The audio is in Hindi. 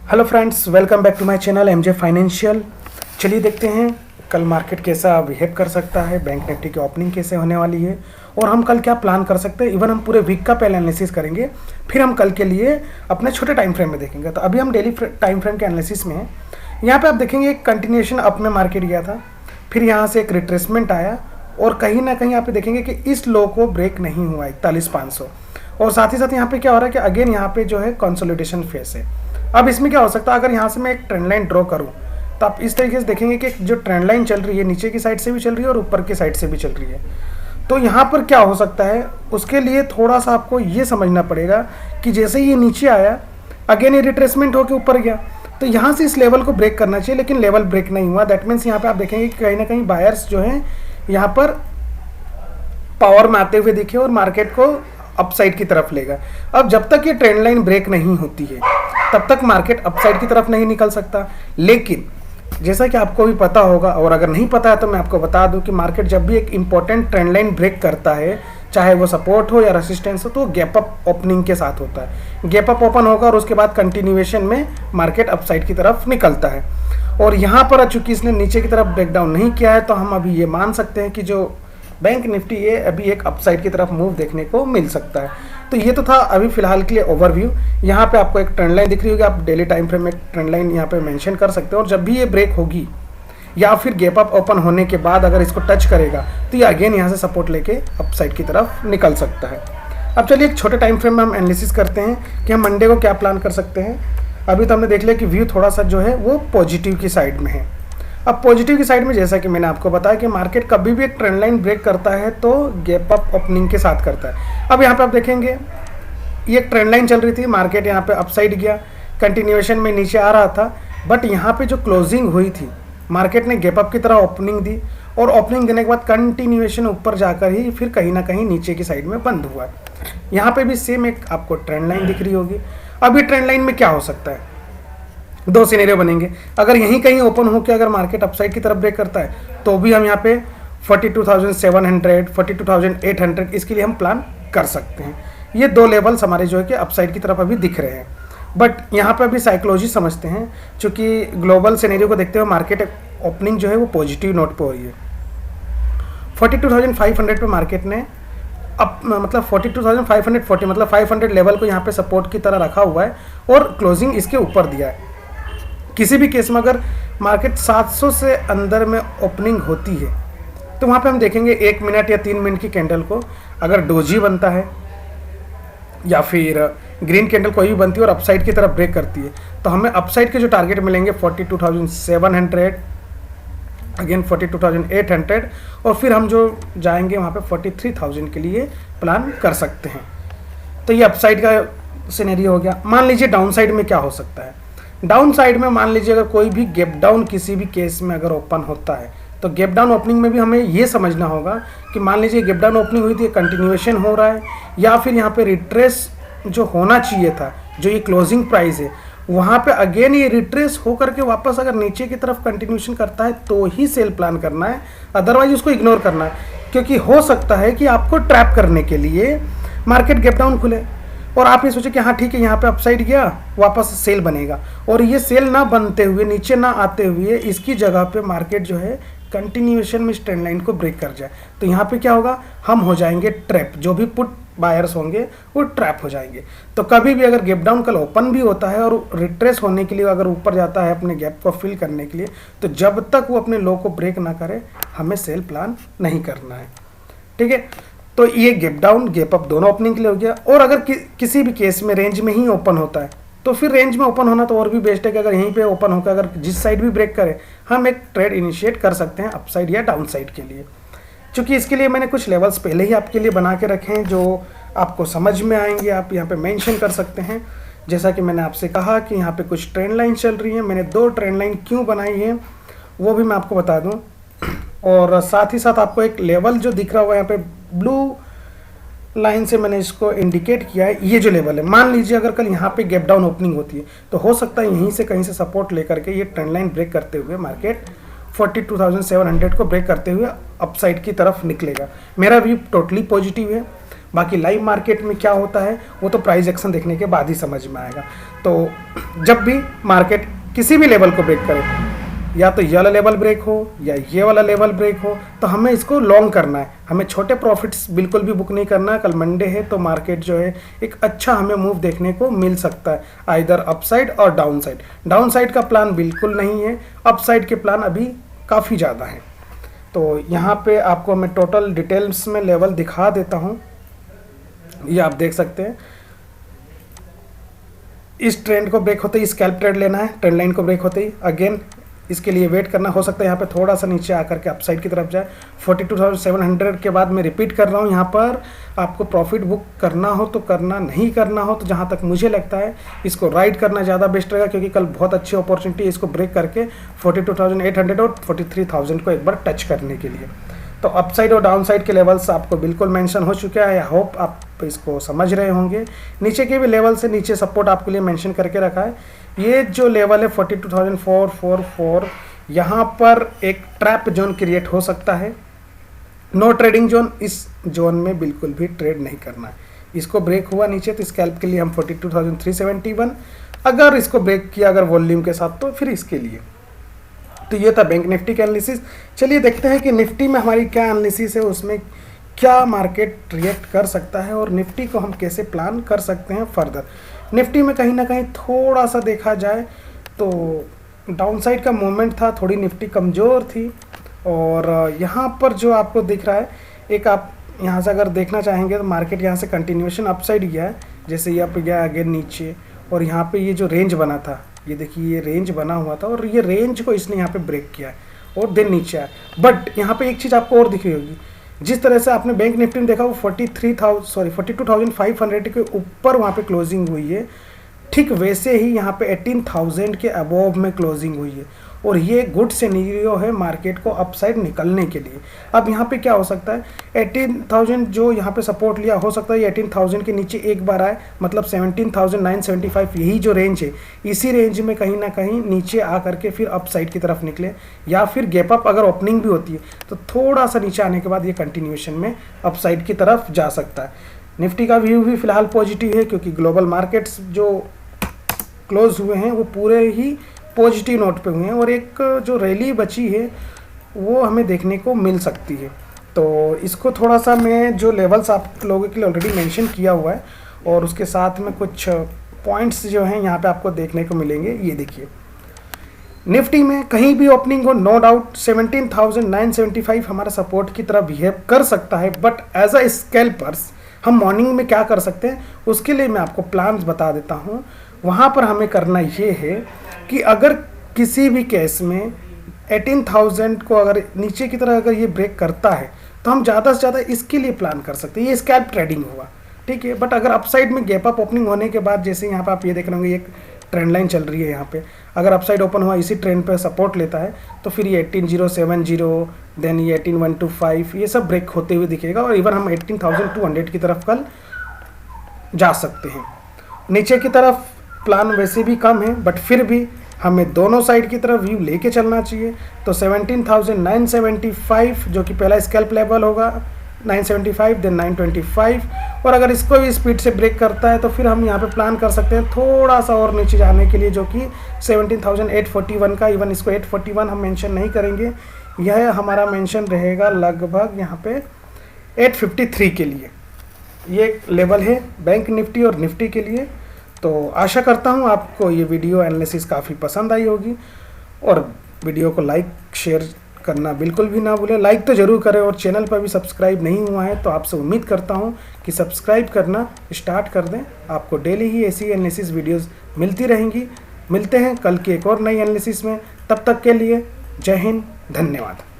Hello friends, welcome back to my channel MJ financial. चलिए देखते हैं कल मार्केट कैसा बिहेव कर सकता है, बैंक निफ्टी की ओपनिंग कैसे होने वाली है और हम कल क्या प्लान कर सकते हैं। इवन हम पूरे वीक का पहले एनालिसिस करेंगे, फिर हम कल के लिए अपने छोटे टाइम फ्रेम में देखेंगे। तो अभी हम डेली टाइम फ्रेम के एनालिसिस में हैं। यहाँ पे आप देखेंगे एक कंटिन्यूएशन अप में मार्केट गया था, फिर यहाँ से एक रिट्रेसमेंट आया और कहीं ना कहीं यहाँ पे देखेंगे कि इस लो को ब्रेक नहीं हुआ 41,500। और साथ ही साथ यहाँ पे क्या हो रहा है कि अगेन यहाँ पे जो है कंसोलिडेशन फेस है। अब इसमें क्या हो सकता है, अगर यहाँ से मैं एक ट्रेंड लाइन ड्रॉ करूँ तो आप इस तरीके से देखेंगे कि जो ट्रेंड लाइन चल रही है नीचे की साइड से भी चल रही है और ऊपर की साइड से भी चल रही है। तो यहाँ पर क्या हो सकता है, उसके लिए थोड़ा सा आपको ये समझना पड़ेगा कि जैसे ये नीचे आया अगेन ये रिट्रेसमेंट होकर ऊपर गया, तो यहाँ से इस लेवल को ब्रेक करना चाहिए, लेकिन लेवल ब्रेक नहीं हुआ। दैट मीन्स यहाँ पे आप देखेंगे कि कहीं ना कहीं बायर्स जो हैं यहाँ पर पावर में आते हुए दिखे और मार्केट को अपसाइड की तरफ लेगा। अब जब तक ये ट्रेंड लाइन ब्रेक नहीं होती है तब तक मार्केट अपसाइड की तरफ नहीं निकल सकता। लेकिन जैसा कि आपको भी पता होगा, और अगर नहीं पता है तो मैं आपको बता दूं कि मार्केट जब भी एक इंपॉर्टेंट ट्रेंड लाइन ब्रेक करता है, चाहे वो सपोर्ट हो या रेसिस्टेंस हो, तो गैप अप ओपनिंग के साथ होता है। गैप अप ओपन होगा और उसके बाद कंटिन्यूएशन में मार्केट अपसाइड की तरफ निकलता है। और यहाँ पर चूंकि इसने नीचे की तरफ ब्रेकडाउन नहीं किया है, तो हम अभी ये मान सकते हैं कि जो बैंक निफ्टी ये अभी एक अपसाइड की तरफ मूव देखने को मिल सकता है। तो ये तो था अभी फिलहाल के लिए ओवरव्यू। यहाँ पे आपको एक ट्रेंड लाइन दिख रही होगी, आप डेली टाइम फ्रेम में एक ट्रेंड लाइन यहाँ पे मेंशन कर सकते हो। और जब भी ये ब्रेक होगी या फिर गैप अप ओपन होने के बाद अगर इसको टच करेगा तो ये अगेन यहाँ से सपोर्ट लेके अपसाइड की तरफ निकल सकता है। अब चलिए एक छोटे टाइम फ्रेम में हम एनालिसिस करते हैं कि हम मंडे को क्या प्लान कर सकते हैं। अभी तो हमने देख लिया कि व्यू थोड़ा सा जो है वो पॉजिटिव की साइड में है। अब पॉजिटिव की साइड में जैसा कि मैंने आपको बताया कि मार्केट कभी भी एक ट्रेंड लाइन ब्रेक करता है तो गैप अप ओपनिंग के साथ करता है। अब यहाँ पे आप देखेंगे ये एक ट्रेंड लाइन चल रही थी, मार्केट यहाँ पे अपसाइड गया, कंटिन्यूएशन में नीचे आ रहा था, बट यहाँ पे जो क्लोजिंग हुई थी मार्केट ने गैप अप की तरह ओपनिंग दी और ओपनिंग देने के बाद कंटिन्यूएशन ऊपर जाकर ही फिर कहीं ना कहीं नीचे की साइड में बंद हुआ। यहाँ पे भी सेम एक आपको ट्रेंड लाइन दिख रही होगी। अभी ट्रेंड लाइन में क्या हो सकता है, दो सिनेरियो बनेंगे। अगर यहीं कहीं ओपन हो के अगर मार्केट अपसाइड की तरफ ब्रेक करता है तो भी हम यहाँ पे 42,700 42,800 इसके लिए हम प्लान कर सकते हैं। ये दो लेवल्स हमारे जो है कि अपसाइड की तरफ अभी दिख रहे हैं। बट यहाँ पे अभी साइकोलॉजी समझते हैं, क्योंकि ग्लोबल सिनेरियो को देखते हुए मार्केट ओपनिंग जो है वो पॉजिटिव नोट पे हो रही है। 42,500 पे मार्केट ने अब मतलब 42,540 मतलब 500 लेवल को यहाँ पे सपोर्ट की तरह रखा हुआ है और क्लोजिंग इसके ऊपर दिया है। किसी भी केस में अगर मार्केट 700 से अंदर में ओपनिंग होती है तो वहाँ पे हम देखेंगे 1 मिनट या 3 मिनट की कैंडल को अगर डोजी बनता है या फिर ग्रीन कैंडल कोई भी बनती है और अपसाइड की तरफ ब्रेक करती है, तो हमें अपसाइड के जो टारगेट मिलेंगे 42,700 अगेन 42,800 और फिर हम जो जाएंगे वहाँ पे 43,000 के लिए प्लान कर सकते हैं। तो ये अपसाइड का सिनेरियो हो गया। मान लीजिए डाउन साइड में क्या हो सकता है। डाउन साइड में मान लीजिए अगर कोई भी गैप डाउन किसी भी केस में अगर ओपन होता है तो गैप डाउन ओपनिंग में भी हमें ये समझना होगा कि मान लीजिए गैप डाउन ओपनिंग हुई थी, कंटिन्यूएशन हो रहा है या फिर यहाँ पे रिट्रेस जो होना चाहिए था, जो ये क्लोजिंग प्राइस है वहाँ पे अगेन ये रिट्रेस होकर के वापस अगर नीचे की तरफ कंटिन्यूएशन करता है तो ही सेल प्लान करना है, अदरवाइज उसको इग्नोर करना है। क्योंकि हो सकता है कि आपको ट्रैप करने के लिए मार्केट गैप डाउन खुले और आप ये सोचे कि हाँ ठीक है यहाँ पे अपसाइड गया वापस सेल बनेगा, और ये सेल ना बनते हुए नीचे ना आते हुए इसकी जगह पे मार्केट जो है कंटिन्यूएशन में इस ट्रेंड लाइन को ब्रेक कर जाए, तो यहाँ पे क्या होगा, हम हो जाएंगे ट्रैप। जो भी पुट बायर्स होंगे वो ट्रैप हो जाएंगे। तो कभी भी अगर गैप डाउन कल ओपन भी होता है और रिट्रेस होने के लिए अगर ऊपर जाता है अपने गैप को फिल करने के लिए, तो जब तक वो अपने लो को ब्रेक ना करे हमें सेल प्लान नहीं करना है। ठीक है, तो ये गैप डाउन गैप अप दोनों ओपनिंग के लिए हो गया। और अगर किसी भी केस में रेंज में ही ओपन होता है तो फिर रेंज में ओपन होना तो और भी बेस्ट है कि अगर यहीं पे ओपन होकर अगर जिस साइड भी ब्रेक करे हम एक ट्रेड इनिशिएट कर सकते हैं अपसाइड या डाउन साइड के लिए। क्योंकि इसके लिए मैंने कुछ लेवल्स पहले ही आपके लिए बना के रखे हैं जो आपको समझ में आएंगे, आप यहाँ पे मेंशन कर सकते हैं। जैसा कि मैंने आपसे कहा कि यहाँ पे कुछ ट्रेंड लाइन चल रही है, मैंने 2 ट्रेंड लाइन क्यों बनाई है वो भी मैं आपको बता दूँ। और साथ ही साथ आपको एक लेवल जो दिख रहा होगा यहाँ पे ब्लू लाइन से मैंने इसको इंडिकेट किया है, ये जो लेवल है, मान लीजिए अगर कल यहाँ पे गैप डाउन ओपनिंग होती है तो हो सकता है यहीं से कहीं से सपोर्ट लेकर के ये ट्रेंड लाइन ब्रेक करते हुए मार्केट 42,700 को ब्रेक करते हुए अपसाइड की तरफ निकलेगा। मेरा व्यू टोटली पॉजिटिव है। बाकी लाइव मार्केट में क्या होता है वो तो प्राइस एक्शन देखने के बाद ही समझ में आएगा। तो जब भी मार्केट किसी भी लेवल को ब्रेक करे, या तो ये वाला लेवल ब्रेक हो या ये वाला लेवल ब्रेक हो, तो हमें इसको लॉन्ग करना है, हमें छोटे प्रॉफिट्स बिल्कुल भी बुक नहीं करना है। कल मंडे है तो मार्केट जो है एक अच्छा हमें मूव देखने को मिल सकता है, आइदर अपसाइड और डाउन साइड। डाउन साइड का प्लान बिल्कुल नहीं है, अपसाइड के प्लान अभी काफ़ी ज़्यादा है। तो यहाँ पे आपको मैं टोटल डिटेल्स में लेवल दिखा देता हूँ, ये आप देख सकते हैं। इस ट्रेंड को ब्रेक होते ही स्कैल्प ट्रेड लेना है, ट्रेंड लाइन को ब्रेक होते ही अगेन इसके लिए वेट करना। हो सकता है यहाँ पे थोड़ा सा नीचे आकर के अपसाइड की तरफ जाए। 42,700 के बाद मैं रिपीट कर रहा हूँ, यहाँ पर आपको प्रॉफिट बुक करना हो तो करना, नहीं करना हो तो जहाँ तक मुझे लगता है इसको राइड करना ज़्यादा बेस्ट रहेगा, क्योंकि कल बहुत अच्छी अपॉर्चुनिटी है इसको ब्रेक करके 42,800 और 43,000 को एक बार टच करने के लिए। तो अपसाइड और डाउन साइड के लेवल्स आपको बिल्कुल मेंशन हो चुका है, आई होप आप इसको समझ रहे होंगे। नीचे के भी लेवल से नीचे सपोर्ट आपके लिए मेंशन करके रखा है। ये जो लेवल है 42,444, यहाँ पर एक ट्रैप जोन क्रिएट हो सकता है, नो ट्रेडिंग जोन। इस जोन में बिल्कुल भी ट्रेड नहीं करना है। इसको ब्रेक हुआ नीचे तो स्कैल्प के लिए हम 42,371, अगर इसको ब्रेक किया अगर वॉल्यूम के साथ तो फिर इसके लिए। तो ये था बैंक निफ्टी का एनालिसिस। चलिए देखते हैं कि निफ्टी में हमारी क्या एनालिसिस है, उसमें क्या मार्केट रिएक्ट कर सकता है और निफ्टी को हम कैसे प्लान कर सकते हैं फर्दर। निफ्टी में कहीं ना कहीं थोड़ा सा देखा जाए तो डाउन साइड का मूवमेंट था, थोड़ी निफ्टी कमज़ोर थी। और यहाँ पर जो आपको दिख रहा है, एक आप यहाँ से अगर देखना चाहेंगे तो मार्केट यहाँ से कंटिन्यूएशन अपसाइड गया है, जैसे यहाँ पे गया अगेन नीचे, और यहाँ पे ये जो रेंज बना था, ये देखिए ये रेंज बना हुआ था और ये रेंज को इसने यहाँ पे ब्रेक किया है और देन नीचे आया। बट यहाँ पे एक चीज़ आपको और दिख रही होगी, जिस तरह से आपने बैंक निफ्टी में देखा वो 42,500 के ऊपर वहाँ पे क्लोजिंग हुई है, ठीक वैसे ही यहाँ पे 18,000 के अबोव में क्लोजिंग हुई है। और ये गुड सिनेरियो है मार्केट को अपसाइड निकलने के लिए। अब यहाँ पे क्या हो सकता है, 18,000 जो यहाँ पे सपोर्ट लिया, हो सकता है ये 18,000 के नीचे एक बार आए, मतलब 17,975 यही जो रेंज है, इसी रेंज में कहीं ना कहीं नीचे आ करके फिर अपसाइड की तरफ निकले, या फिर गैप अप अगर ओपनिंग भी होती है तो थोड़ा सा नीचे आने के बाद ये कंटिन्यूएशन में अपसाइड की तरफ जा सकता है। निफ्टी का व्यू भी फिलहाल पॉजिटिव है, क्योंकि ग्लोबल मार्केट्स जो क्लोज हुए हैं वो पूरे ही पॉजिटिव नोट पे हुए हैं, और एक जो रैली बची है वो हमें देखने को मिल सकती है। तो इसको थोड़ा सा मैं जो लेवल्स आप लोगों के लिए ऑलरेडी मेंशन किया हुआ है, और उसके साथ में कुछ पॉइंट्स जो हैं यहाँ पे आपको देखने को मिलेंगे। ये देखिए, निफ्टी में कहीं भी ओपनिंग हो, नो डाउट 17,975 हमारा सपोर्ट की तरह बिहेव कर सकता है। बट एज अ स्कैल्पर्स हम मॉर्निंग में क्या कर सकते हैं, उसके लिए मैं आपको प्लान्स बता देता हूँ। वहाँ पर हमें करना ये है कि अगर किसी भी केस में 18,000 को अगर नीचे की तरह अगर ये ब्रेक करता है तो हम ज़्यादा से ज़्यादा इसके लिए प्लान कर सकते हैं, ये स्कैल्प ट्रेडिंग हुआ, ठीक है। बट अगर अपसाइड में गैप अप ओपनिंग होने के बाद, जैसे यहाँ पे आप ये देख रहे होंगे एक ट्रेंड लाइन चल रही है, यहाँ पे अगर अपसाइड ओपन हुआ इसी ट्रेंड पे सपोर्ट लेता है तो फिर ये 18,070, देन ये 18,125 ये सब ब्रेक होते हुए दिखेगा, और इवन हम 18,200 की तरफ कल जा सकते हैं। नीचे की तरफ प्लान वैसे भी कम है, बट फिर भी हमें दोनों साइड की तरफ व्यू लेके चलना चाहिए। तो 17,975 जो कि पहला स्कैल्प लेवल होगा, 975 देन 925, और अगर इसको भी स्पीड से ब्रेक करता है तो फिर हम यहाँ पे प्लान कर सकते हैं थोड़ा सा और नीचे जाने के लिए, जो कि 17,841 का, इवन इसको 841 हम मेंशन नहीं करेंगे, यह हमारा मेंशन रहेगा लगभग यहाँ पे 853 के लिए। ये लेवल है बैंक निफ्टी और निफ्टी के लिए। तो आशा करता हूँ आपको ये वीडियो एनालिसिस काफ़ी पसंद आई होगी, और वीडियो को लाइक शेयर करना बिल्कुल भी ना भूलें। लाइक तो ज़रूर करें, और चैनल पर भी सब्सक्राइब नहीं हुआ है तो आपसे उम्मीद करता हूँ कि सब्सक्राइब करना स्टार्ट कर दें। आपको डेली ही ऐसी एनालिसिस वीडियोस मिलती रहेंगी। मिलते हैं कल की एक और नई एनालिसिस में, तब तक के लिए जय हिंद, धन्यवाद।